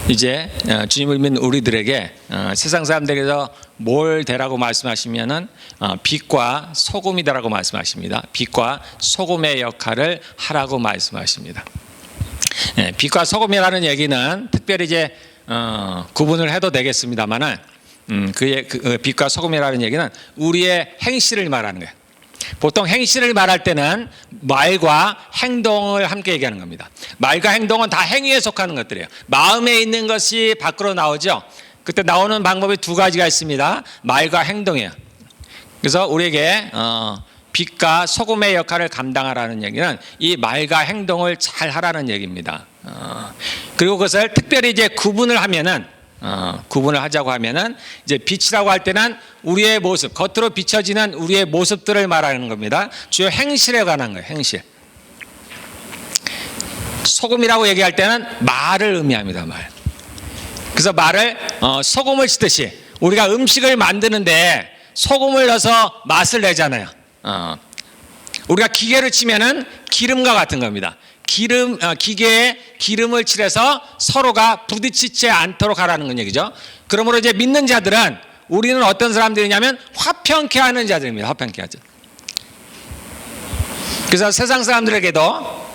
이제 주님을 믿는 우리들에게 세상 사람들에게서 뭘 되라고 말씀하시면은 빛과 소금이 되라고 말씀하십니다. 빛과 소금의 역할을 하라고 말씀하십니다. 빛과 소금이라는 얘기는 특별히 이제 구분을 해도 되겠습니다만은 그 빛과 소금이라는 얘기는 우리의 행실을 말하는 거예요. 보통 행실을 말할 때는 말과 행동을 함께 얘기하는 겁니다. 말과 행동은 다 행위에 속하는 것들이에요. 마음에 있는 것이 밖으로 나오죠. 그때 나오는 방법이 두 가지가 있습니다. 말과 행동이에요. 그래서 우리에게 빛과 소금의 역할을 감당하라는 얘기는 이 말과 행동을 잘 하라는 얘기입니다. 그리고 그것을 특별히 이제 구분을 하자고 하면은 이제 빛이라고 할 때는 우리의 모습, 겉으로 비춰지는 우리의 모습들을 말하는 겁니다. 주요 행실에 관한 거예요. 행실. 소금이라고 얘기할 때는 말을 의미합니다. 말. 그래서 말을 소금을 쓰듯이 우리가 음식을 만드는데 소금을 넣어서 맛을 내잖아요. 우리가 기계를 치면은 기름과 같은 겁니다. 기계에 기름을 칠해서 서로가 부딪히지 않도록 하라는 건 얘기죠. 그러므로 이제 믿는 자들은 우리는 어떤 사람들이냐면 화평케 하는 자들입니다. 화평케 하죠. 그래서 세상 사람들에게도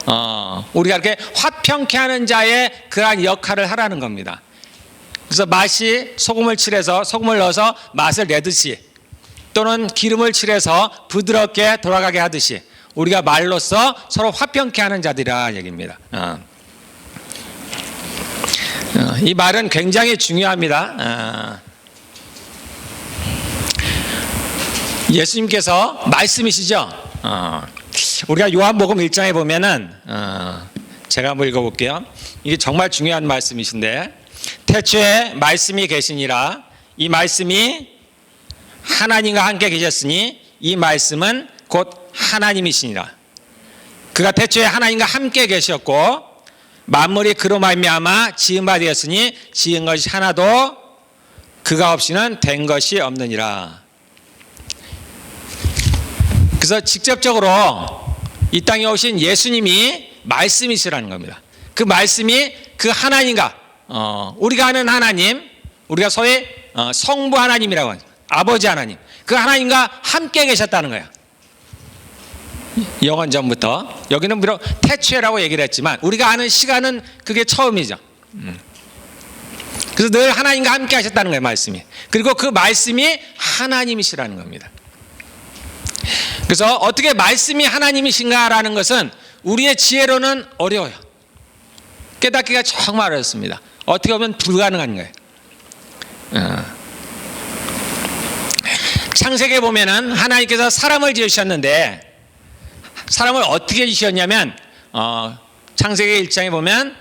우리가 이렇게 화평케 하는 자의 그러한 역할을 하라는 겁니다. 그래서 맛이 소금을 칠해서 소금을 넣어서 맛을 내듯이 또는 기름을 칠해서 부드럽게 돌아가게 하듯이 우리가 말로써 서로 화평케 하는 자들이라 얘기입니다. 이 말은 굉장히 중요합니다. 예수님께서 말씀이시죠. 우리가 요한복음 1장에 보면은 제가 한번 읽어볼게요. 이게 정말 중요한 말씀이신데, 태초에 말씀이 계시니라. 이 말씀이 하나님과 함께 계셨으니 이 말씀은 곧 하나님이시니라. 그가 태초에 하나님과 함께 계셨고 만물이 그로 말미암아 지은 바 되었으니 지은 것이 하나도 그가 없이는 된 것이 없느니라. 그래서 직접적으로 이 땅에 오신 예수님이 말씀이시라는 겁니다. 그 말씀이 그 하나님과 우리가 아는 하나님, 우리가 소위 성부 하나님이라고 하죠. 아버지 하나님, 그 하나님과 함께 계셨다는 거예요. 영원 전부터. 여기는 비록 태초라고 얘기를 했지만 우리가 아는 시간은 그게 처음이죠. 그래서 늘 하나님과 함께 하셨다는 거예요. 말씀이. 그리고 그 말씀이 하나님이시라는 겁니다. 그래서 어떻게 말씀이 하나님이신가라는 것은 우리의 지혜로는 어려워요. 깨닫기가 정말 어렵습니다. 어떻게 보면 불가능한 거예요. 창세기에 보면은 하나님께서 사람을 지으셨는데 사람을 어떻게 지으셨냐면 창세기 1장에 보면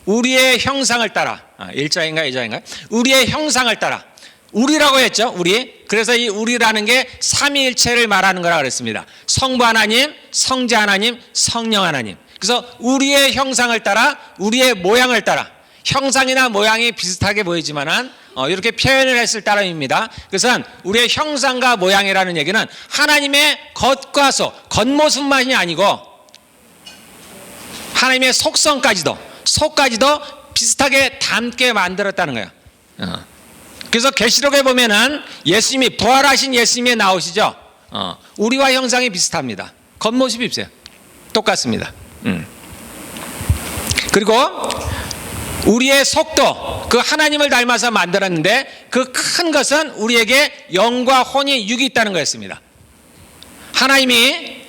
우리의 형상을 따라 1장인가 2장인가 우리의 형상을 따라 우리라고 했죠. 우리. 그래서 이 우리라는 게 삼위일체를 말하는 거라 그랬습니다. 성부 하나님, 성자 하나님, 성령 하나님. 그래서 우리의 형상을 따라 우리의 모양을 따라 형상이나 모양이 비슷하게 보이지만은 이렇게 표현을 했을 따름입니다. 그래서 우리의 형상과 모양이라는 얘기는 하나님의 겉과 속, 겉모습만이 아니고 하나님의 속성까지도 비슷하게 닮게 만들었다는 거예요. 그래서 계시록에 보면은 예수님이 부활하신 예수님이 나오시죠. 우리와 형상이 비슷합니다. 겉모습이 비슷해요. 똑같습니다. 그리고 우리의 속도, 그 하나님을 닮아서 만들었는데 그 큰 것은 우리에게 영과 혼이 육이 있다는 거였습니다. 하나님이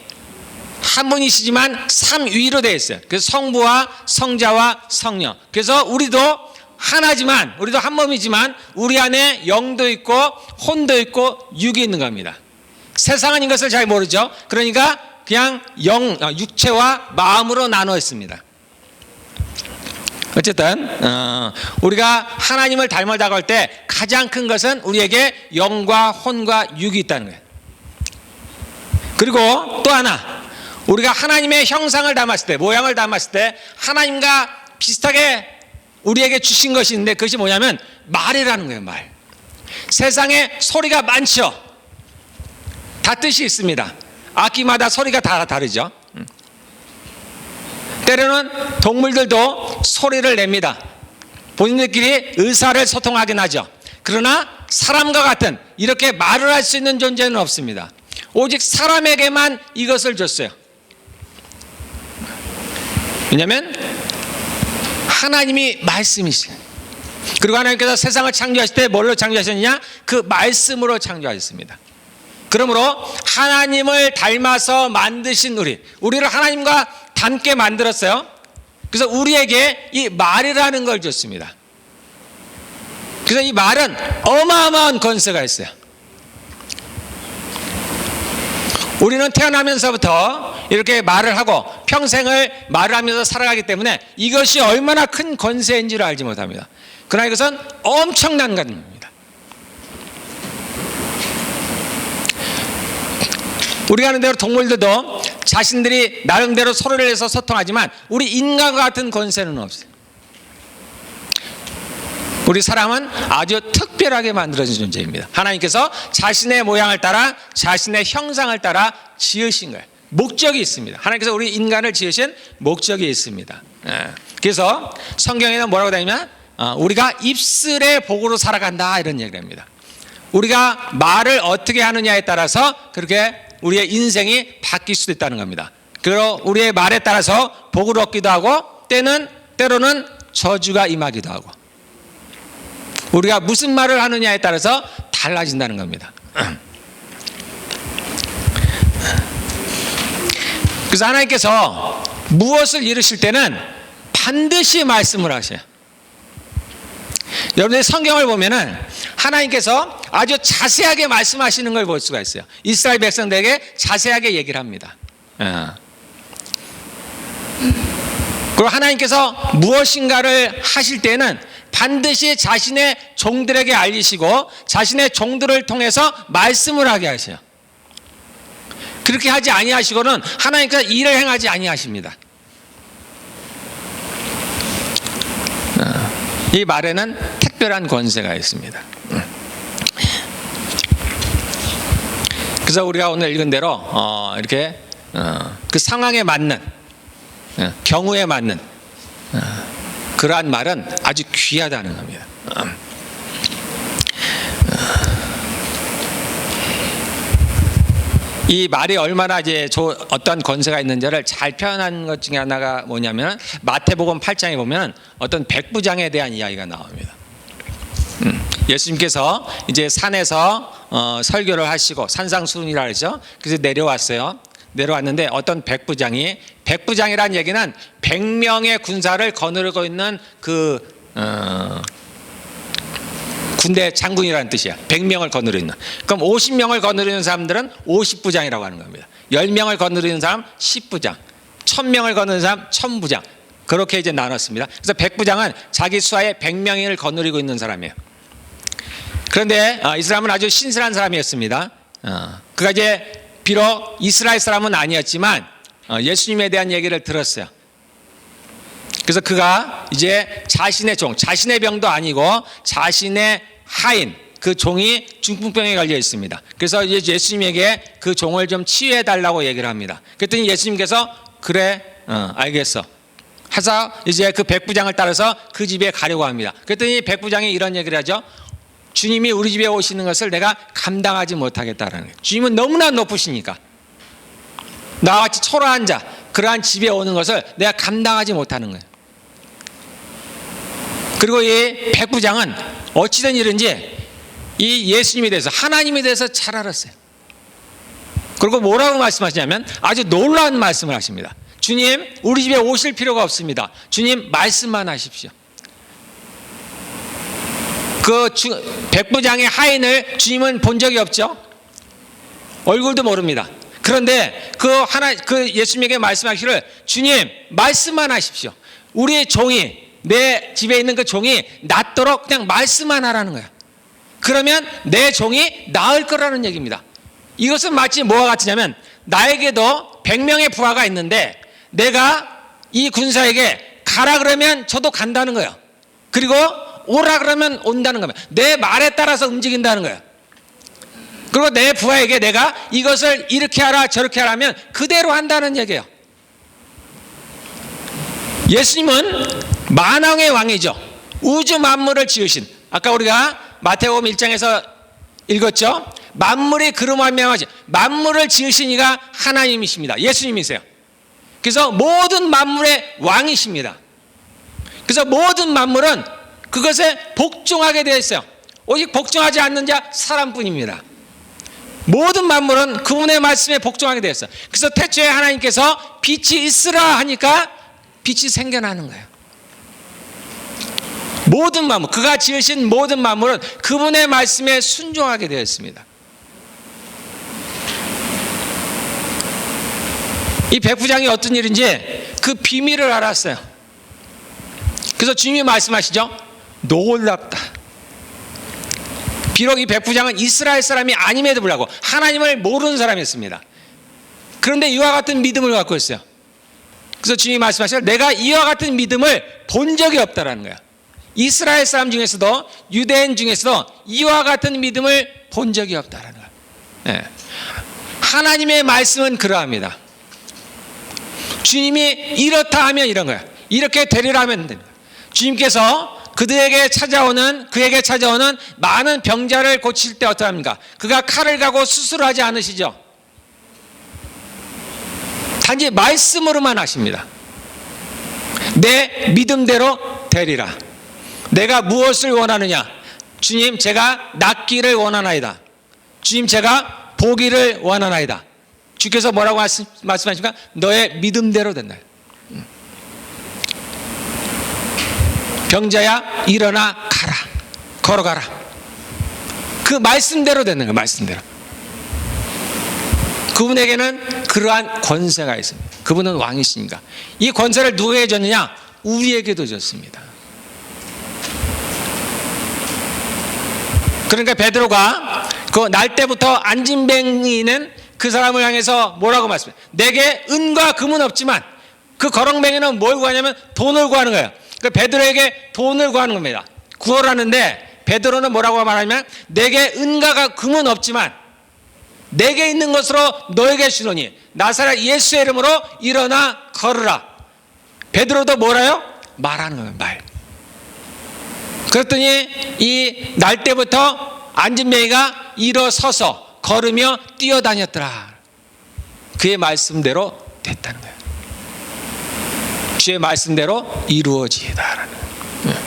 한 분이시지만 삼위로 되어 있어요. 그래서 성부와 성자와 성령. 그래서 우리도 하나지만, 우리도 한 몸이지만 우리 안에 영도 있고 혼도 있고 육이 있는 겁니다. 세상은 이것을 잘 모르죠. 그러니까 그냥 육체와 마음으로 나눠 있습니다. 어쨌든 우리가 하나님을 닮아다고 할 때 가장 큰 것은 우리에게 영과 혼과 육이 있다는 거예요. 그리고 또 하나, 우리가 하나님의 형상을 담았을 때, 모양을 담았을 때 하나님과 비슷하게 우리에게 주신 것이 있는데 그것이 뭐냐면 말이라는 거예요. 말. 세상에 소리가 많죠. 다 뜻이 있습니다. 악기마다 소리가 다 다르죠. 때로는 동물들도 소리를 냅니다. 본인들끼리 의사를 소통하긴 하죠. 그러나 사람과 같은 이렇게 말을 할 수 있는 존재는 없습니다. 오직 사람에게만 이것을 줬어요. 왜냐하면 하나님이 말씀이시죠. 그리고 하나님께서 세상을 창조하실 때 뭘로 창조하셨느냐? 그 말씀으로 창조하셨습니다. 그러므로 하나님을 닮아서 만드신 우리를 하나님과 닮게 만들었어요. 그래서 우리에게 이 말이라는 걸 줬습니다. 그래서 이 말은 어마어마한 권세가 있어요. 우리는 태어나면서부터 이렇게 말을 하고 평생을 말을 하면서 살아가기 때문에 이것이 얼마나 큰 권세인지를 알지 못합니다. 그러나 이것은 엄청난 겁니다. 우리가 아는 대로 동물들도 자신들이 나름대로 소리를 내서 소통하지만 우리 인간과 같은 권세는 없어요. 우리 사람은 아주 특별하게 만들어진 존재입니다. 하나님께서 자신의 모양을 따라 자신의 형상을 따라 지으신 거예요. 목적이 있습니다. 하나님께서 우리 인간을 지으신 목적이 있습니다. 그래서 성경에는 뭐라고 되냐면 우리가 입술의 복으로 살아간다 이런 얘기를 합니다. 우리가 말을 어떻게 하느냐에 따라서 그렇게 우리의 인생이 바뀔 수도 있다는 겁니다. 그리고 우리의 말에 따라서 복을 얻기도 하고 때로는 저주가 임하기도 하고 우리가 무슨 말을 하느냐에 따라서 달라진다는 겁니다. 그래서 하나님께서 무엇을 이루실 때는 반드시 말씀을 하셔요. 여러분들 성경을 보면은 하나님께서 아주 자세하게 말씀하시는 걸 볼 수가 있어요. 이스라엘 백성들에게 자세하게 얘기를 합니다. 그리고 하나님께서 무엇인가를 하실 때는 반드시 자신의 종들에게 알리시고 자신의 종들을 통해서 말씀을 하게 하셔요. 그렇게 하지 아니하시고는 하나님께서 일을 행하지 아니하십니다. 이 말에는 특별한 권세가 있습니다. 그래서 우리가 오늘 읽은 대로 이렇게 그 상황에 맞는 경우에 맞는 그러한 말은 아주 귀하다는 겁니다. 이 말이 얼마나 이제 어떤 권세가 있는지를 잘 표현한 것 중에 하나가 뭐냐면 마태복음 8장에 보면 어떤 백부장에 대한 이야기가 나옵니다. 예수님께서 이제 산에서 설교를 하시고 산상수훈이라 그러죠. 그래서 내려왔어요. 내려왔는데 어떤 백부장이라는 얘기는 100명의 군사를 거느리고 있는 그 군대 장군이라는 뜻이야. 100명을 거느리고 있는. 그럼 50명을 거느리는 사람들은 50부장이라고 하는 겁니다. 10명을 거느리는 사람 10부장, 1000명을 거느리는 사람 1000부장. 그렇게 이제 나눴습니다. 그래서 백부장은 자기 수하에 100명을 거느리고 있는 사람이에요. 그런데 이 사람은 아주 신실한 사람이었습니다. 그가 이제 비록 이스라엘 사람은 아니었지만 예수님에 대한 얘기를 들었어요. 그래서 그가 이제 자신의 종, 자신의 병도 아니고 자신의 하인, 그 종이 중풍병에 걸려 있습니다. 그래서 이제 예수님에게 그 종을 좀 치유해 달라고 얘기를 합니다. 그랬더니 예수님께서 그래, 알겠어. 하사 이제 그 백부장을 따라서 그 집에 가려고 합니다. 그랬더니 백부장이 이런 얘기를 하죠. 주님이 우리 집에 오시는 것을 내가 감당하지 못하겠다라는 거예요. 주님은 너무나 높으시니까 나와 같이 초라한 자, 그러한 집에 오는 것을 내가 감당하지 못하는 거예요. 그리고 이 백부장은 어찌된 일인지 이 예수님에 대해서, 하나님에 대해서 잘 알았어요. 그리고 뭐라고 말씀하시냐면 아주 놀라운 말씀을 하십니다. 주님, 우리 집에 오실 필요가 없습니다. 주님, 말씀만 하십시오. 그 백부장의 하인을 주님은 본 적이 없죠. 얼굴도 모릅니다. 그런데 그 예수님에게 말씀하시기를 주님, 말씀만 하십시오. 우리의 종이, 내 집에 있는 그 종이 낫도록 그냥 말씀만 하라는 거야. 그러면 내 종이 나을 거라는 얘기입니다. 이것은 마치 뭐와 같으냐면 나에게도 100명의 부하가 있는데 내가 이 군사에게 가라 그러면 저도 간다는 거예요. 그리고 오라 그러면 온다는 겁니다. 내 말에 따라서 움직인다는 거예요. 그리고 내 부하에게 내가 이것을 이렇게 하라 저렇게 하라면 그대로 한다는 얘기예요. 예수님은 만왕의 왕이죠. 우주 만물을 지으신, 아까 우리가 마태복음 1장에서 읽었죠. 만물이 그로 말미암아지 만물을 지으신 이가 하나님이십니다. 예수님이세요. 그래서 모든 만물의 왕이십니다. 그래서 모든 만물은 그것에 복종하게 되어 있어요. 오직 복종하지 않는 자 사람뿐입니다. 모든 만물은 그분의 말씀에 복종하게 되어 있어요. 그래서 태초에 하나님께서 빛이 있으라 하니까 빛이 생겨나는 거예요. 모든 만물, 그가 지으신 모든 만물은 그분의 말씀에 순종하게 되어 있습니다. 이 백부장이 어떤 일인지 그 비밀을 알았어요. 그래서 주님이 말씀하시죠. 놀랍다. 비록 이 백부장은 이스라엘 사람이 아님에도 불구하고 하나님을 모르는 사람이었습니다. 그런데 이와 같은 믿음을 갖고 있어요. 그래서 주님이 말씀하시죠. 내가 이와 같은 믿음을 본 적이 없다라는 거예요. 이스라엘 사람 중에서도 유대인 중에서도 이와 같은 믿음을 본 적이 없다라는 거예요. 네. 하나님의 말씀은 그러합니다. 주님이 이렇다 하면 이런 거예요. 이렇게 되리라 하면 됩니다. 주님께서 그에게 찾아오는 많은 병자를 고칠 때 어떠합니까? 그가 칼을 가고 수술하지 않으시죠. 단지 말씀으로만 하십니다. 내 믿음대로 되리라. 내가 무엇을 원하느냐? 주님, 제가 낫기를 원하나이다. 주님, 제가 보기를 원하나이다. 주께서 뭐라고 말씀하십니까? 너의 믿음대로 된다. 병자야 일어나 가라. 걸어가라. 그 말씀대로 되는 거예요. 말씀대로. 그분에게는 그러한 권세가 있습니다. 그분은 왕이시니까. 이 권세를 누구에게 줬느냐? 우리에게도 줬습니다. 그러니까 베드로가 그 날 때부터 안진뱅이는 그 사람을 향해서 뭐라고 말씀해요? 내게 은과 금은 없지만 그 거렁뱅이는 뭘 구하냐면 돈을 구하는 거예요. 그 베드로에게 돈을 구하는 겁니다. 구하라는데 베드로는 뭐라고 말하냐면 내게 은과 금은 없지만 내게 있는 것으로 너에게 주노니 나사렛 예수의 이름으로 일어나 걸으라. 베드로도 뭐라요? 말하는 거예요. 말. 그랬더니 이 날 때부터 안진뱅이가 일어서서 걸으며 뛰어다녔더라. 그의 말씀대로 됐다는 거예요. 주의 말씀대로 이루어지다라는 거예요.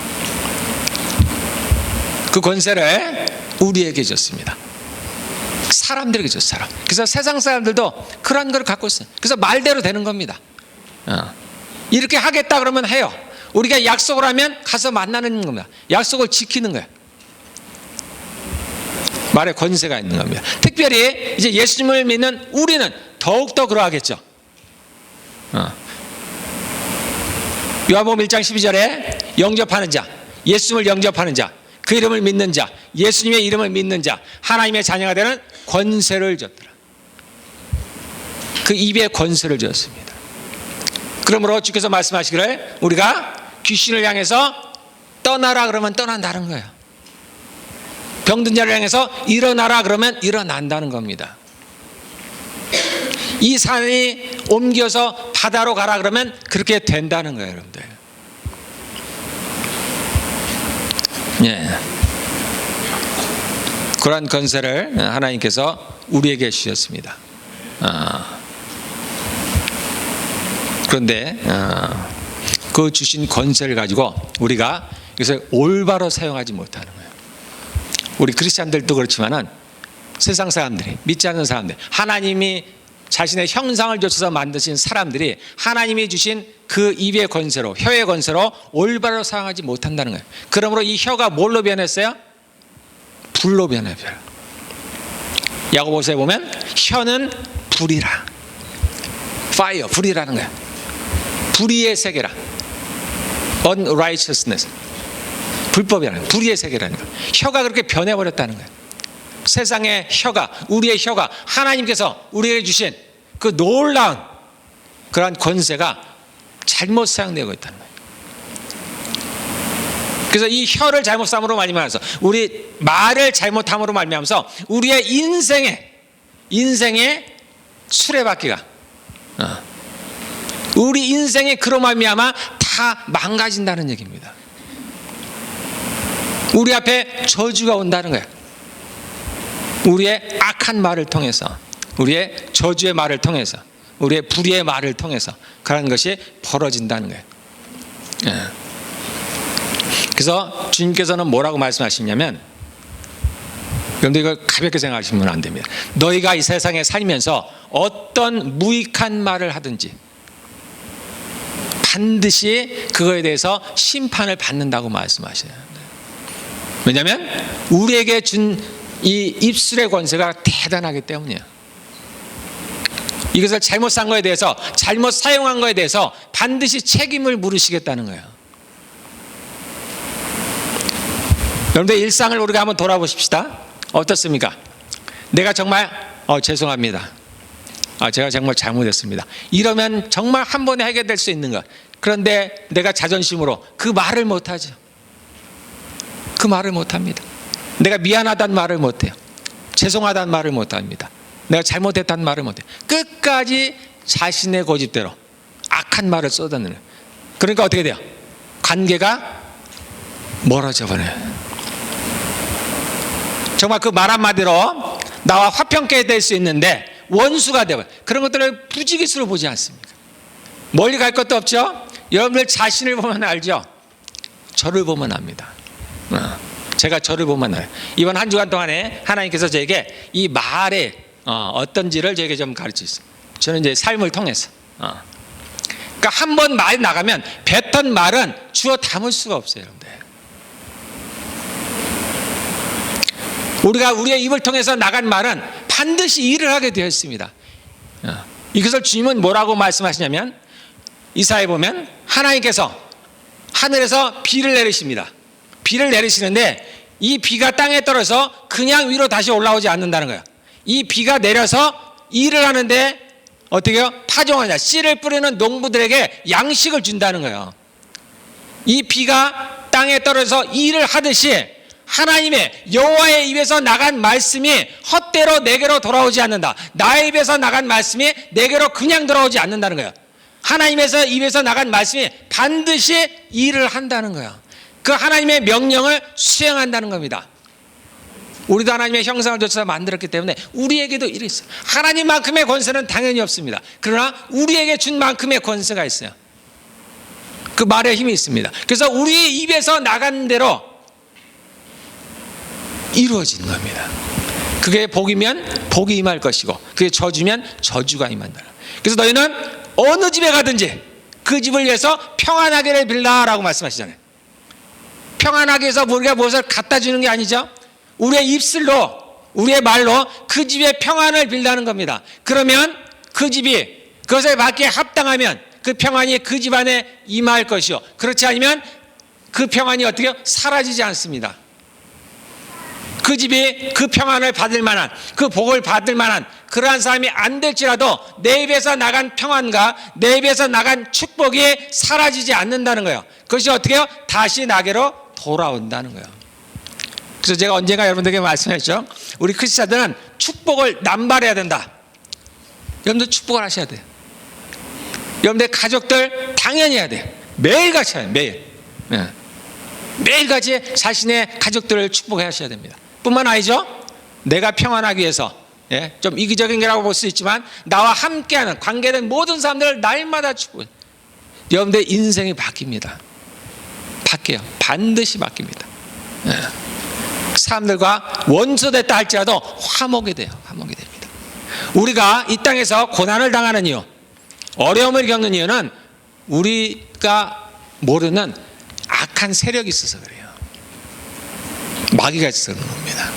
그 권세를 우리에게 줬습니다. 사람들에게 줬어요. 사람. 그래서 세상 사람들도 그런 걸 갖고 있어요. 그래서 말대로 되는 겁니다. 이렇게 하겠다 그러면 해요. 우리가 약속을 하면 가서 만나는 겁니다. 약속을 지키는 거예요. 말에 권세가 있는 겁니다. 특별히 이제 예수님을 믿는 우리는 더욱더 그러하겠죠. 요한복음 1장 12절에 영접하는 자, 예수님을 영접하는 자, 그 이름을 믿는 자, 예수님의 이름을 믿는 자, 하나님의 자녀가 되는 권세를 줬더라. 그 입에 권세를 줬습니다. 그러므로 주께서 말씀하시기를 우리가 귀신을 향해서 떠나라 그러면 떠난다는 거예요. 병든 자를 향해서 일어나라 그러면 일어난다는 겁니다. 이 산이 옮겨서 바다로 가라 그러면 그렇게 된다는 거예요, 여러분들. 예. 그러한 권세를 하나님께서 우리에게 주셨습니다. 그런데 그 주신 권세를 가지고 우리가 이것을 올바로 사용하지 못하는 거예요. 우리 크리스찬들도 그렇지만은 세상 사람들이, 믿지 않는 사람들, 하나님이 자신의 형상을 좇아서 만드신 사람들이 하나님이 주신 그 입의 권세로, 혀의 권세로 올바로 사용하지 못한다는 거예요. 그러므로 이 혀가 뭘로 변했어요? 불로 변해버려요. 야고보서에 보면 혀는 불이라. fire, 불이라는 거예요. 불의의 세계라. unrighteousness. 불법이라는 거예요. 불의의 세계라는 거예요. 혀가 그렇게 변해버렸다는 거예요. 세상의 혀가, 우리의 혀가 하나님께서 우리에게 주신 그 놀라운 그러한 권세가 잘못 사용되고 있다는 거예요. 그래서 이 혀를 잘못 삼으로 말미암아서, 우리 말을 잘못함으로 말미암아서 우리의 인생의 수레바퀴가, 우리 인생의 그로 말미암아 다 망가진다는 얘기입니다. 우리 앞에 저주가 온다는 거예요. 우리의 악한 말을 통해서, 우리의 저주의 말을 통해서, 우리의 불의의 말을 통해서 그런 것이 벌어진다는 거예요. 그래서 주님께서는 뭐라고 말씀하시냐면, 그런데 이거 가볍게 생각하시면 안 됩니다. 너희가 이 세상에 살면서 어떤 무익한 말을 하든지 반드시 그거에 대해서 심판을 받는다고 말씀하셔요. 왜냐하면 우리에게 준 이 입술의 권세가 대단하기 때문이에요. 이것을 잘못 산 거에 대해서, 잘못 사용한 거에 대해서 반드시 책임을 물으시겠다는 거예요. 여러분들 일상을 우리가 한번 돌아보십시다. 어떻습니까? 내가 정말 죄송합니다. 제가 정말 잘못했습니다. 이러면 정말 한 번에 해결될 수 있는 것. 그런데 내가 자존심으로 그 말을 못하죠. 그 말을 못합니다. 내가 미안하다는 말을 못해요. 죄송하다는 말을 못합니다. 내가 잘못했다는 말을 못해요. 끝까지 자신의 고집대로 악한 말을 쏟아내는. 그러니까 어떻게 돼요? 관계가 멀어져 버려요. 정말 그 말 한마디로 나와 화평케 될 수 있는데 원수가 되어요. 그런 것들을 부지기수로 보지 않습니까? 멀리 갈 것도 없죠. 여러분들 자신을 보면 알죠. 저를 보면 압니다. 제가 저를 보면 알아요. 이번 한 주간 동안에 하나님께서 저에게 이 말의 어떤지를 저에게 좀 가르치셨어요. 저는 이제 삶을 통해서. 그러니까 한 번 말 나가면 뱉은 말은 주워 담을 수가 없어요, 여러분들. 우리가 우리의 입을 통해서 나간 말은 반드시 일을 하게 되어 있습니다. 이것을 주님은 뭐라고 말씀하시냐면, 이사야에 보면 하나님께서 하늘에서 비를 내리십니다. 비를 내리시는데 이 비가 땅에 떨어져서 그냥 위로 다시 올라오지 않는다는 거예요. 이 비가 내려서 일을 하는데 어떻게 해요? 파종하냐, 씨를 뿌리는 농부들에게 양식을 준다는 거예요. 이 비가 땅에 떨어져서 일을 하듯이 하나님의 여호와의 입에서 나간 말씀이 헛되로 내게로 돌아오지 않는다. 나의 입에서 나간 말씀이 내게로 그냥 돌아오지 않는다는 거예요. 하나님에서 입에서 나간 말씀이 반드시 일을 한다는 거예요. 그 하나님의 명령을 수행한다는 겁니다. 우리도 하나님의 형상을 좇아서 만들었기 때문에 우리에게도 일이 있어요. 하나님만큼의 권세는 당연히 없습니다. 그러나 우리에게 준 만큼의 권세가 있어요. 그 말에 힘이 있습니다. 그래서 우리 입에서 나간 대로 이루어지는 겁니다. 그게 복이면 복이 임할 것이고, 그게 저주면 저주가 임한다. 그래서 너희는 어느 집에 가든지 그 집을 위해서 평안하기를 빌라라고 말씀하시잖아요. 평안하기 위해서 우리가 무엇을 갖다 주는 게 아니죠. 우리의 입술로, 우리의 말로 그 집의 평안을 빌라는 겁니다. 그러면 그 집이 그것에 맞게 합당하면 그 평안이 그 집 안에 임할 것이요, 그렇지 않으면 그 평안이 어떻게 사라지지 않습니다. 그 집이 그 평안을 받을 만한, 그 복을 받을 만한 그러한 사람이 안 될지라도 내 입에서 나간 평안과 내 입에서 나간 축복이 사라지지 않는다는 거예요. 그것이 어떻게 해요? 다시 나게로 돌아온다는 거예요. 그래서 제가 언젠가 여러분들에게 말씀했죠. 우리 크리스찬들은 축복을 남발해야 된다. 여러분들 축복을 하셔야 돼요. 여러분들 가족들 당연히 해야 돼요. 매일같이 해요. 매일. 매일같이 자신의 가족들을 축복하셔야 됩니다. 뿐만 아니죠. 내가 평안하기 위해서, 좀 이기적인 거라고 볼 수 있지만 나와 함께하는 관계된 모든 사람들을 날마다 축복해요. 여러분들 인생이 바뀝니다. 바뀌어요. 반드시 바뀝니다. 사람들과 원수됐다 할지라도 화목이 돼요. 화목이 됩니다. 우리가 이 땅에서 고난을 당하는 이유, 어려움을 겪는 이유는 우리가 모르는 악한 세력이 있어서 그래요. 마귀가 있어서 그런 겁니다.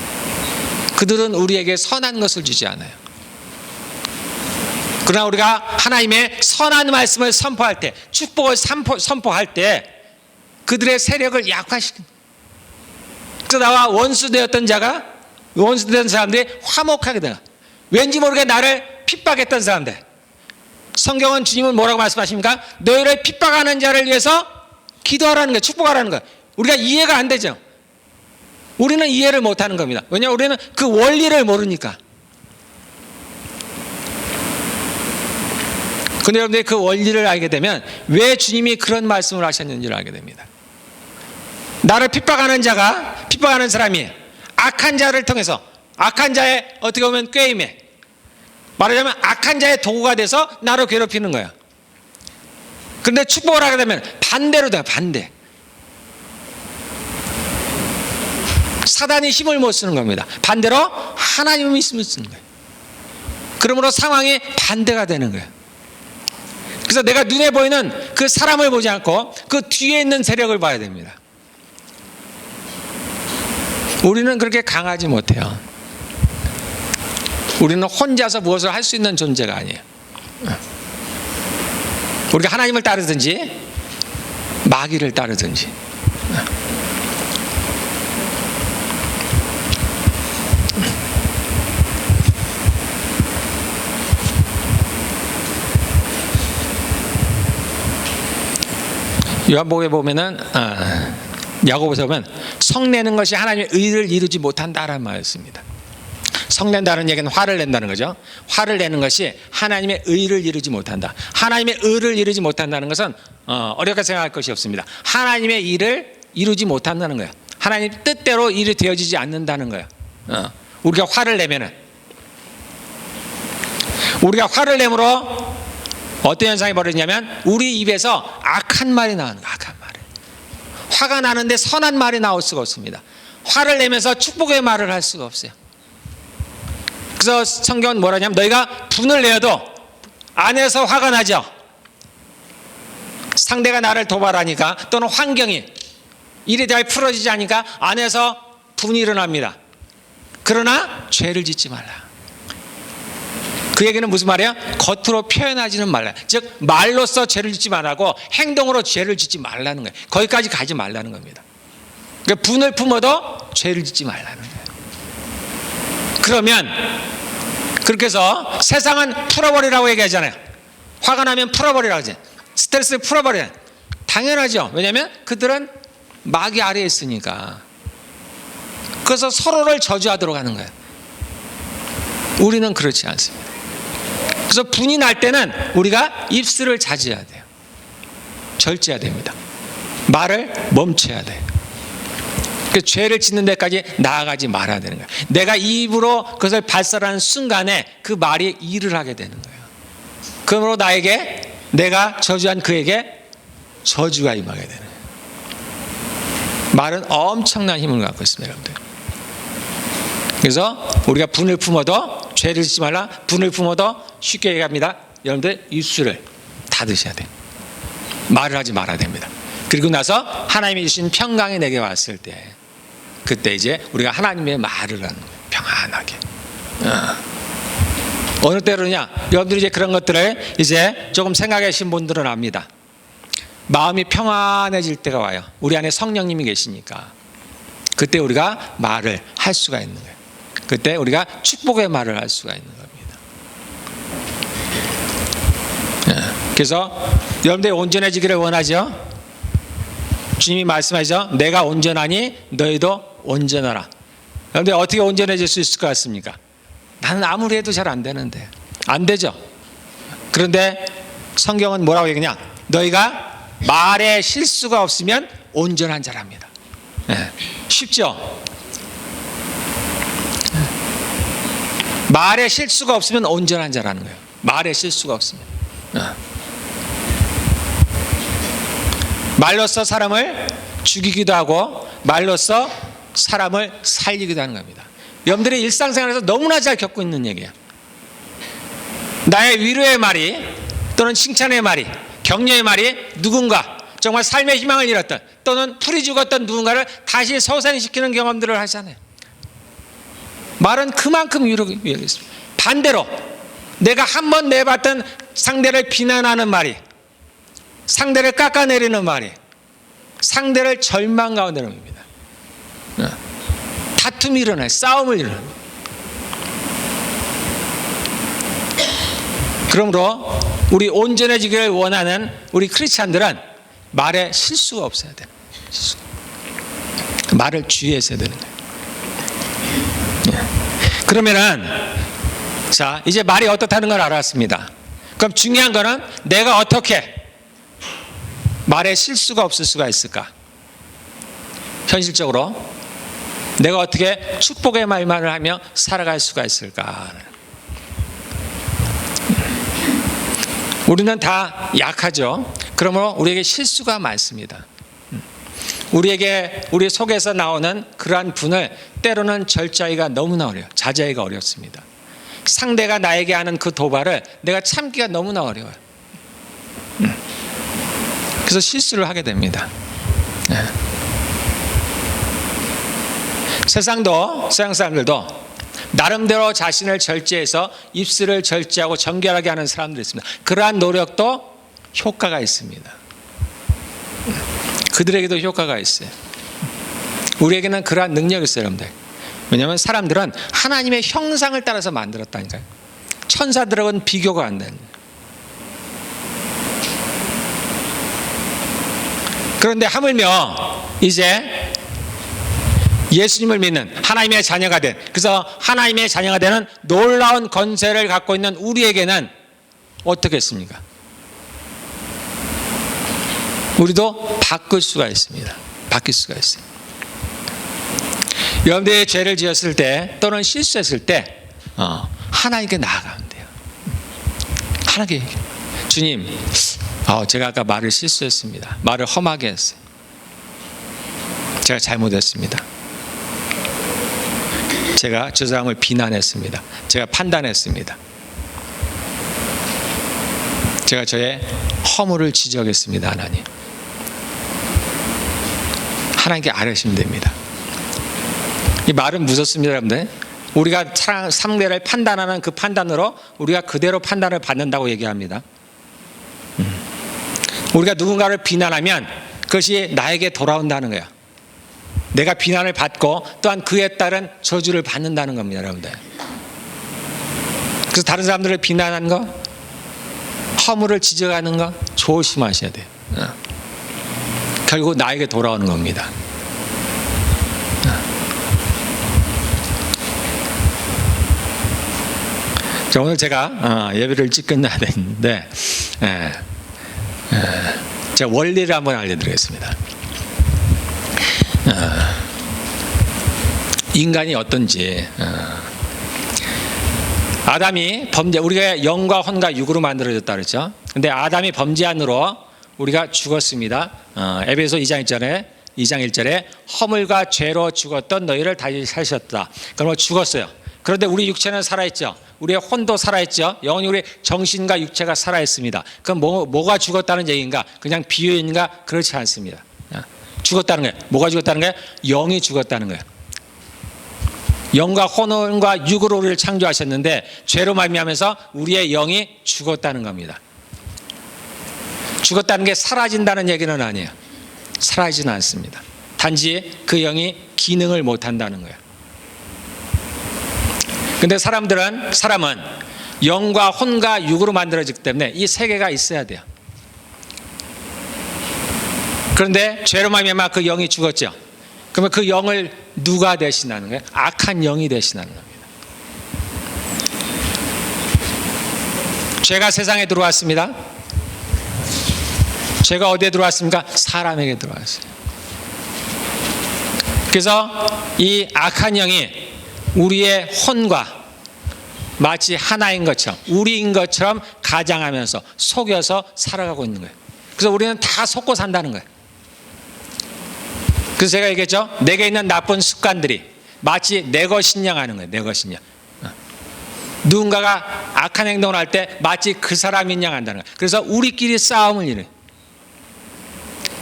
그들은 우리에게 선한 것을 주지 않아요. 그러나 우리가 하나님의 선한 말씀을 선포할 때, 축복을 선포할 때 그들의 세력을 약화시킨다. 그래서 나와 원수되었던 자가, 원수되던 사람들이 화목하게 돼요. 왠지 모르게 나를 핍박했던 사람들. 성경은 주님은 뭐라고 말씀하십니까? 너희를 핍박하는 자를 위해서 기도하라는 거예요. 축복하라는 거예요. 우리가 이해가 안 되죠. 우리는 이해를 못하는 겁니다. 왜냐하면 우리는 그 원리를 모르니까. 그런데 여러분들이 그 원리를 알게 되면 왜 주님이 그런 말씀을 하셨는지를 알게 됩니다. 나를 핍박하는 사람이 악한 자를 통해서 악한 자의 어떻게 보면 꾀임에 말하자면 악한 자의 도구가 돼서 나를 괴롭히는 거야. 그런데 축복을 하게 되면 반대로 돼. 반대. 사단이 힘을 못 쓰는 겁니다. 반대로 하나님이 힘을 쓰는 거예요. 그러므로 상황이 반대가 되는 거예요. 그래서 내가 눈에 보이는 그 사람을 보지 않고 그 뒤에 있는 세력을 봐야 됩니다. 우리는 그렇게 강하지 못해요. 우리는 혼자서 무엇을 할 수 있는 존재가 아니에요. 우리가 하나님을 따르든지 마귀를 따르든지. 요한복음에 보면은 야고보서 보면 성내는 것이 하나님의 의를 이루지 못한다라는 말씀입니다. 성낸다는 얘기는 화를 낸다는 거죠. 화를 내는 것이 하나님의 의를 이루지 못한다. 하나님의 의를 이루지 못한다는 것은 어렵게 생각할 것이 없습니다. 하나님의 일을 이루지 못한다는 거예요. 하나님 뜻대로 일이 되어지지 않는다는 거예요. 우리가 화를 내면은 우리가 화를 내므로 어떤 현상이 벌어지냐면 우리 입에서 악한 말이 나오는 거예요. 악한 말이. 화가 나는데 선한 말이 나올 수가 없습니다. 화를 내면서 축복의 말을 할 수가 없어요. 그래서 성경은 뭐라냐면 너희가 분을 내어도 안에서 화가 나죠. 상대가 나를 도발하니까 또는 환경이 일이 잘 풀어지지 않으니까 안에서 분이 일어납니다. 그러나 죄를 짓지 말라. 그 얘기는 무슨 말이야? 겉으로 표현하지는 말라. 즉 말로써 죄를 짓지 말라고 행동으로 죄를 짓지 말라는 거예요. 거기까지 가지 말라는 겁니다. 그러니까 분을 품어도 죄를 짓지 말라는 거예요. 그러면 그렇게 해서 세상은 풀어버리라고 얘기하잖아요. 화가 나면 풀어버리라고 하지. 스트레스를 풀어버리라. 당연하죠. 왜냐하면 그들은 마귀 아래에 있으니까. 그래서 서로를 저주하도록 하는 거예요. 우리는 그렇지 않습니다. 그래서 분이 날 때는 우리가 입술을 자제해야 돼요. 절제해야 됩니다. 말을 멈춰야 돼요. 그 죄를 짓는 데까지 나아가지 말아야 되는 거예요. 내가 입으로 그것을 발설하는 순간에 그 말이 일을 하게 되는 거예요. 그러므로 나에게 내가 저주한 그에게 저주가 임하게 되는 거예요. 말은 엄청난 힘을 갖고 있습니다, 여러분들. 그래서 우리가 분을 품어도 죄를 짓지 말라. 분을 품어도 쉽게 얘기합니다. 여러분들 입술을 닫으셔야 돼요. 말을 하지 말아야 됩니다. 그리고 나서 하나님이 주신 평강이 내게 왔을 때 그때 이제 우리가 하나님의 말을 하는 거예요. 평안하게. 어느 때로냐? 여러분들이 이제 그런 것들을 이제 조금 생각해 계신 분들은 압니다. 마음이 평안해질 때가 와요. 우리 안에 성령님이 계시니까. 그때 우리가 말을 할 수가 있는 거예요. 그때 우리가 축복의 말을 할 수가 있는 겁니다. 그래서 여러분들이 온전해지기를 원하죠? 주님이 말씀하시죠? 내가 온전하니 너희도 온전하라. 여러분들 어떻게 온전해질 수 있을 것 같습니까? 나는 아무리 해도 잘 안 되는데. 안 되죠? 그런데 성경은 뭐라고 얘기하냐? 너희가 말에 실수가 없으면 온전한 자랍니다. 쉽죠? 말에 실수가 없으면 온전한 자라는 거예요. 말에 실수가 없으면. 말로써 사람을 죽이기도 하고 말로써 사람을 살리기도 하는 겁니다. 여러분들이 일상생활에서 너무나 잘 겪고 있는 얘기예요. 나의 위로의 말이 또는 칭찬의 말이 격려의 말이 누군가 정말 삶의 희망을 잃었던 또는 풀이 죽었던 누군가를 다시 소생시키는 경험들을 하잖아요. 말은 그만큼 위로가 있습니다. 반대로 내가 한 번 내봤던 상대를 비난하는 말이 상대를 깎아내리는 말이 상대를 절망 가운데 놓습니다. 다툼이 일어나요. 싸움을 일어납니다. 그러므로 우리 온전해지기를 원하는 우리 크리스찬들은 말에 실수가 없어야 돼요. 실수가. 말을 주의해서 되는 거예요. 그러면은 자 이제 말이 어떻다는 걸 알았습니다. 그럼 중요한 거는 내가 어떻게 말에 실수가 없을 수가 있을까? 현실적으로 내가 어떻게 축복의 말만을 하며 살아갈 수가 있을까? 우리는 다 약하죠. 그러므로 우리에게 실수가 많습니다. 우리 속에서 나오는 그러한 분을 때로는 절제하기가 너무나 어려워요. 자제하기가 어렵습니다. 상대가 나에게 하는 그 도발을 내가 참기가 너무나 어려워요. 그래서 실수를 하게 됩니다. 세상 사람들도 나름대로 자신을 절제해서 입술을 절제하고 정결하게 하는 사람들이 있습니다. 그러한 노력도 효과가 있습니다. 그들에게도 효과가 있어요. 우리에게는 그러한 능력이 있어요, 여러분들. 왜냐하면 사람들은 하나님의 형상을 따라서 만들었다니까요. 천사들하고는 비교가 안 되는. 그런데 하물며 이제 예수님을 믿는 하나님의 자녀가 된, 그래서 하나님의 자녀가 되는 놀라운 권세를 갖고 있는 우리에게는 어떻겠습니까? 우리도 바뀔 수가 있습니다. 바뀔 수가 있어요. 여러분들이 죄를 지었을 때 또는 실수했을 때 하나님께 나아가면 돼요. 하나님께 주님, 제가 아까 말을 실수했습니다. 말을 험하게 했어요. 제가 잘못했습니다. 제가 저 사람을 비난했습니다. 제가 판단했습니다. 제가 저의 허물을 지적했습니다. 하나님. 하나님께 아뢰시면 됩니다. 이 말은 무섭습니다, 여러분들. 우리가 상대를 판단하는 그 판단으로 우리가 그대로 판단을 받는다고 얘기합니다. 우리가 누군가를 비난하면 그것이 나에게 돌아온다는 거야. 내가 비난을 받고 또한 그에 따른 저주를 받는다는 겁니다, 여러분들. 그래서 다른 사람들을 비난하는 거, 허물을 지적하는 거 조심하셔야 돼요. 결국 나에게 돌아오는 겁니다. 자, 오늘 제가 예배를 일찍 끝나야 되는데 제가 원리를 한번 알려드리겠습니다. 인간이 어떤지. 아담이 범죄, 우리가 영과 혼과 육으로 만들어졌다 그랬죠. 근데 아담이 범죄한으로 우리가 죽었습니다. 에베소 2장 1절에 허물과 죄로 죽었던 너희를 다시 살리셨다. 그러면 죽었어요. 그런데 우리 육체는 살아있죠. 우리의 혼도 살아있죠. 영원히 우리 정신과 육체가 살아있습니다. 그럼 뭐가 죽었다는 얘기인가? 그냥 비유인가? 그렇지 않습니다. 죽었다는 거예요. 뭐가 죽었다는 거예요? 영이 죽었다는 거예요. 영과 혼과 육으로 우리를 창조하셨는데 죄로 말미암아서 우리의 영이 죽었다는 겁니다. 죽었다는 게 사라진다는 얘기는 아니에요. 사라지지는 않습니다. 단지 그 영이 기능을 못한다는 거예요. 근데 사람은 영과 혼과 육으로 만들어지기 때문에 이 세 개가 있어야 돼요. 그런데 죄로 말미암아 그 영이 죽었죠. 그러면 그 영을 누가 대신하는 거예요? 악한 영이 대신하는 겁니다. 죄가 세상에 들어왔습니다. 죄가 어디에 들어왔습니까? 사람에게 들어왔어요. 그래서 이 악한 영이 우리의 혼과 마치 하나인 것처럼, 우리인 것처럼 가장하면서 속여서 살아가고 있는 거예요. 그래서 우리는 다 속고 산다는 거예요. 그래서 제가 얘기했죠. 내게 있는 나쁜 습관들이 마치 내 것이냐 하는 거예요. 내 것이냐. 누군가가 악한 행동을 할 때 마치 그 사람이냐 한다는 거예요. 그래서 우리끼리 싸움을 일어요.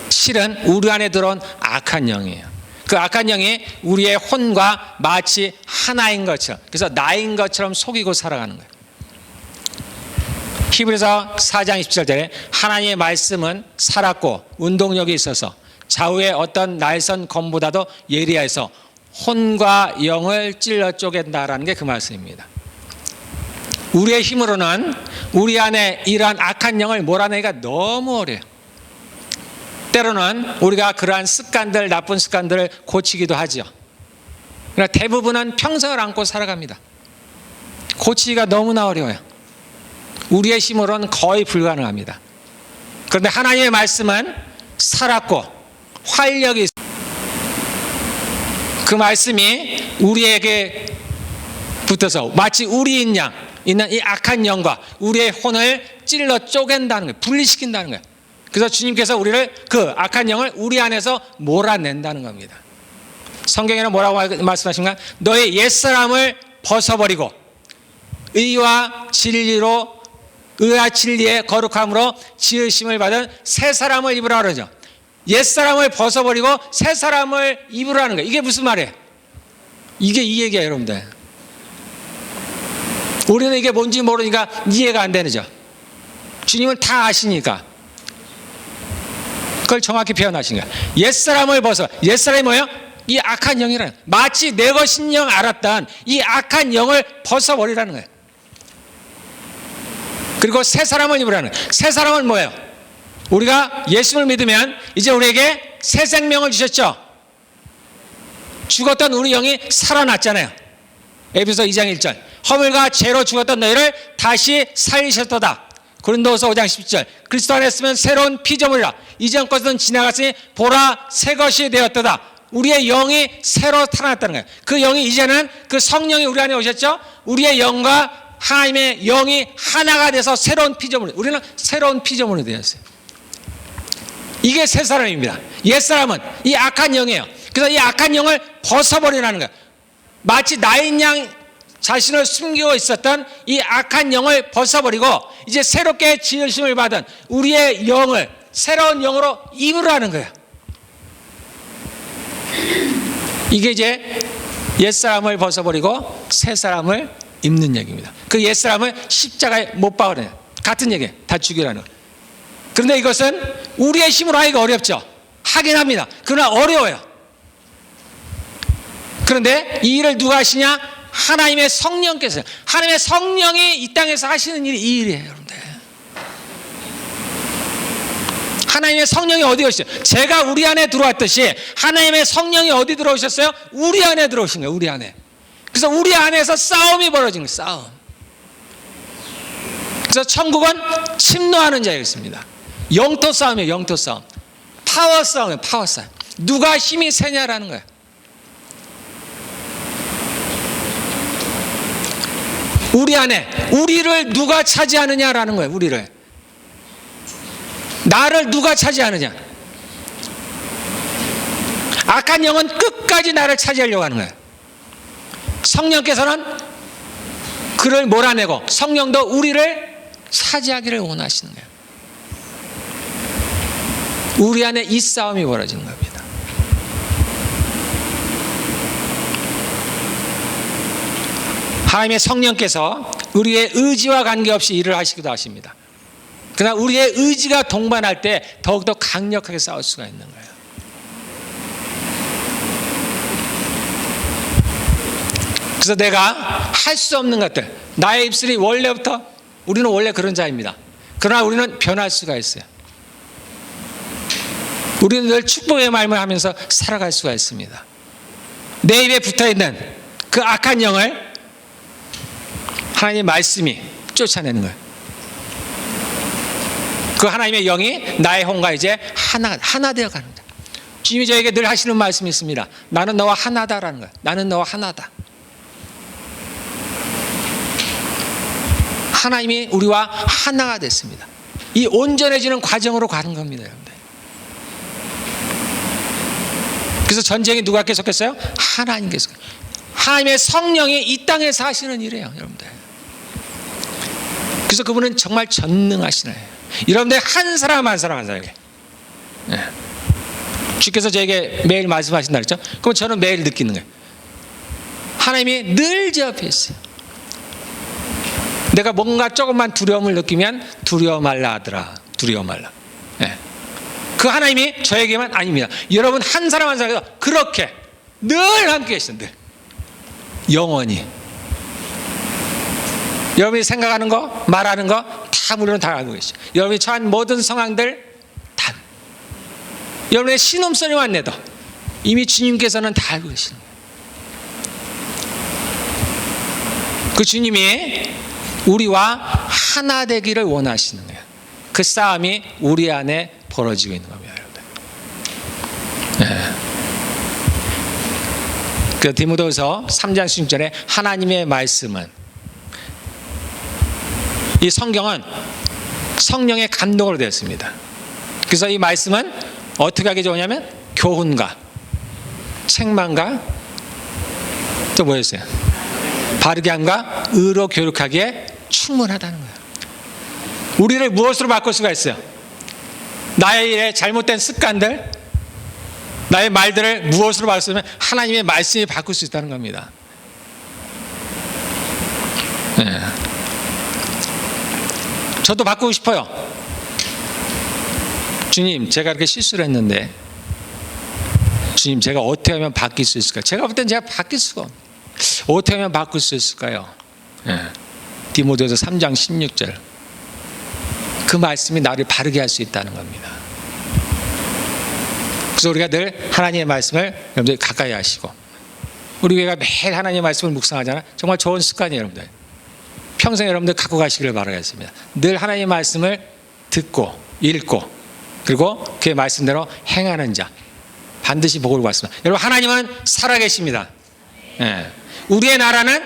실은 우리 안에 들어온 악한 영이에요. 그 악한 영이 우리의 혼과 마치 하나인 것처럼, 그래서 나인 것처럼 속이고 살아가는 거예요. 히브리서 4장 27절에 하나님의 말씀은 살았고 운동력이 있어서 좌우의 어떤 날선 검보다도 예리해서 혼과 영을 찔러 쪼갠다라는 게 그 말씀입니다. 우리의 힘으로는 우리 안에 이러한 악한 영을 몰아내기가 너무 어려워요. 때로는 우리가 그러한 습관들, 나쁜 습관들을 고치기도 하죠. 그러나 대부분은 평생을 안고 살아갑니다. 고치기가 너무나 어려워요. 우리의 힘으로는 거의 불가능합니다. 그런데 하나님의 말씀은 살았고 활력이 있습니다. 그 말씀이 우리에게 붙어서 마치 우리인 양 있는 이 악한 영과 우리의 혼을 찔러 쪼갠다는 거예요. 분리시킨다는 거예요. 그래서 주님께서 우리를 그 악한 영을 우리 안에서 몰아낸다는 겁니다. 성경에는 뭐라고 말씀하십니까? 너의 옛사람을 벗어버리고 의와 진리로 의와 진리의 거룩함으로 지으심을 받은 새 사람을 입으라 그러죠. 옛사람을 벗어버리고 새 사람을 입으라는 거예요. 이게 무슨 말이에요? 이게 이 얘기예요, 여러분들. 우리는 이게 뭔지 모르니까 이해가 안 되죠. 주님은 다 아시니까 그걸 정확히 표현하신 거예요. 옛사람을 벗어. 옛사람이 뭐예요? 이 악한 영이라는 거예요. 마치 내 것인 영 알았던 이 악한 영을 벗어버리라는 거예요. 그리고 새 사람을 입으라는 거예요. 새 사람은 뭐예요? 우리가 예수를 믿으면 이제 우리에게 새 생명을 주셨죠. 죽었던 우리 영이 살아났잖아요. 에베소 2장 1절. 허물과 죄로 죽었던 너희를 다시 살리셨도다. 고린도후서 5장 10절. 그리스도 안에 있으면 새로운 피조물이라. 이전 것은 지나갔으니 보라 새 것이 되었도다. 우리의 영이 새로 살아났다는 거예요. 그 영이 이제는 그 성령이 우리 안에 오셨죠. 우리의 영과 하나님의 영이 하나가 돼서 새로운 피조물. 우리는 새로운 피조물이 되었어요. 이게 새 사람입니다. 옛 사람은 이 악한 영이에요. 그래서 이 악한 영을 벗어버리라는 거예요. 마치 나인 양 자신을 숨기고 있었던 이 악한 영을 벗어버리고 이제 새롭게 지으심을 받은 우리의 영을 새로운 영으로 입으라는 거예요. 이게 이제 옛사람을 벗어버리고 새사람을 입는 얘기입니다. 그 옛사람을 십자가에 못 박으래요. 같은 얘기예요. 다 죽이라는 거예요. 그런데 이것은 우리의 힘으로 하기가 어렵죠. 하긴 합니다. 그러나 어려워요. 그런데 이 일을 누가 하시냐? 하나님의 성령께서. 하나님의 성령이 이 땅에서 하시는 일이 이 일이에요, 여러분들. 하나님의 성령이 어디 오셨어요? 제가 우리 안에 들어왔듯이 하나님의 성령이 어디 들어오셨어요? 우리 안에 들어오신 거예요, 우리 안에. 그래서 우리 안에서 싸움이 벌어진 거예요, 싸움. 그래서 천국은 침노하는 자가 있습니다. 영토 싸움이에요, 영토 싸움. 파워 싸움이에요, 파워 싸움. 누가 힘이 세냐라는 거예요. 우리 안에 우리를 누가 차지하느냐라는 거예요. 우리를 나를 누가 차지하느냐. 악한 영은 끝까지 나를 차지하려고 하는 거예요. 성령께서는 그를 몰아내고 성령도 우리를 차지하기를 원하시는 거예요. 우리 안에 이 싸움이 벌어지는 겁니다. 하나님의 성령께서 우리의 의지와 관계없이 일을 하시기도 하십니다. 그러나 우리의 의지가 동반할 때 더욱더 강력하게 싸울 수가 있는 거예요. 그래서 내가 할 수 없는 것들, 나의 입술이 원래부터, 우리는 원래 그런 자입니다. 그러나 우리는 변할 수가 있어요. 우리는 늘 축복의 말만 하면서 살아갈 수가 있습니다. 내 입에 붙어있는 그 악한 영을 하나님의 말씀이 쫓아내는 거예요. 그 하나님의 영이 나의 혼과 이제 하나 되어 가는 거예요. 주님이 저에게 늘 하시는 말씀이 있습니다. 나는 너와 하나다라는 거예요. 나는 너와 하나다. 하나님이 우리와 하나가 됐습니다. 이 온전해지는 과정으로 가는 겁니다, 여러분들. 그래서 전쟁이 누가 계속했어요? 하나님께서. 하나님의 성령이 이 땅에서 하시는 일이에요, 여러분들. 그래서 그분은 정말 전능하시네요. 여러분들 한 사람 한 사람에게. 네. 주께서 저에게 매일 말씀하신다 그랬죠? 그럼 저는 매일 느끼는 거예요. 하나님이 늘 제 옆에 있어요. 내가 뭔가 조금만 두려움을 느끼면 두려워 말라 하더라. 두려워 말라. 네. 그 하나님이 저에게만 아닙니다. 여러분 한 사람 한 사람에서 그렇게 늘 함께 계시는 늘. 영원히. 여러분이 생각하는 거, 말하는 거 다 물론 다 알고 계시죠. 여러분이 처한 모든 상황들 다. 여러분의 신음소리만 내도 이미 주님께서는 다 알고 계시는 거예요. 그 주님이 우리와 하나 되기를 원하시는 거예요. 그 싸움이 우리 안에 벌어지고 있는 겁니다, 여러분들. 네. 그 디모데후서 3장 16절에 하나님의 말씀은, 이 성경은 성령의 감동으로 되었습니다. 그래서 이 말씀은 어떻게 하기 좋으냐면 교훈과 책망과 또 뭐였어요? 바르게 함과 의로 교육하기에 충분하다는 거예요. 우리를 무엇으로 바꿀 수가 있어요? 나의 잘못된 습관들, 나의 말들을 무엇으로 바꾸면 하나님의 말씀이 바꿀 수 있다는 겁니다. 네. 저도 바꾸고 싶어요. 주님, 제가 이렇게 실수를 했는데 주님, 제가 어떻게 하면 바뀔 수 있을까요? 제가 볼 땐 제가 바뀔 수가 없어요. 어떻게 하면 바꿀 수 있을까요? 네. 디모데후서 3장 16절, 그 말씀이 나를 바르게 할 수 있다는 겁니다. 그래서 우리가 늘 하나님의 말씀을 여러분들 가까이 하시고, 우리 교회가 매일 하나님의 말씀을 묵상하잖아요. 정말 좋은 습관이에요, 여러분들. 평생 여러분들 갖고 가시기를 바라겠습니다. 늘 하나님의 말씀을 듣고 읽고 그리고 그의 말씀대로 행하는 자 반드시 복을 받습니다. 여러분, 하나님은 살아계십니다. 예. 우리의 나라는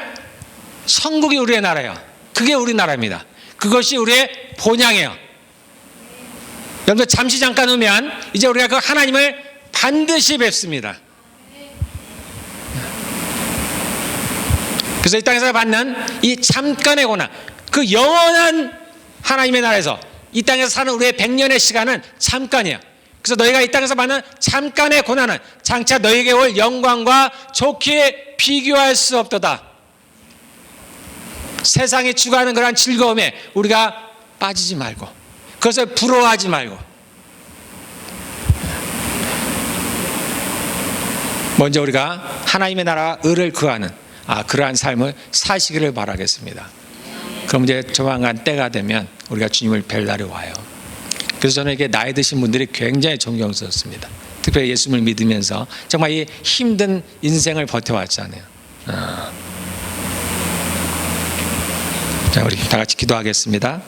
천국이 우리의 나라예요. 그게 우리 나라입니다. 그것이 우리의 본향이에요. 여러분들 잠시 잠깐 오면 이제 우리가 그 하나님을 반드시 뵙습니다. 그래서 이 땅에서 받는 이 잠깐의 고난, 그 영원한 하나님의 나라에서 이 땅에서 사는 우리의 100년의 시간은 잠깐이에요. 그래서 너희가 이 땅에서 받는 잠깐의 고난은 장차 너희에게 올 영광과 좋게 비교할 수 없도다. 세상이 추구하는 그런 즐거움에 우리가 빠지지 말고, 그것을 부러워하지 말고, 먼저 우리가 하나님의 나라와 의를 구하는 그러한 삶을 사시기를 바라겠습니다. 그럼 이제 조만간 때가 되면 우리가 주님을 뵐 날이 와요. 그래서 저는 이게 나이 드신 분들이 굉장히 존경스럽습니다. 특별히 예수님을 믿으면서 정말 이 힘든 인생을 버텨왔잖아요. 자, 우리 다 같이 기도하겠습니다.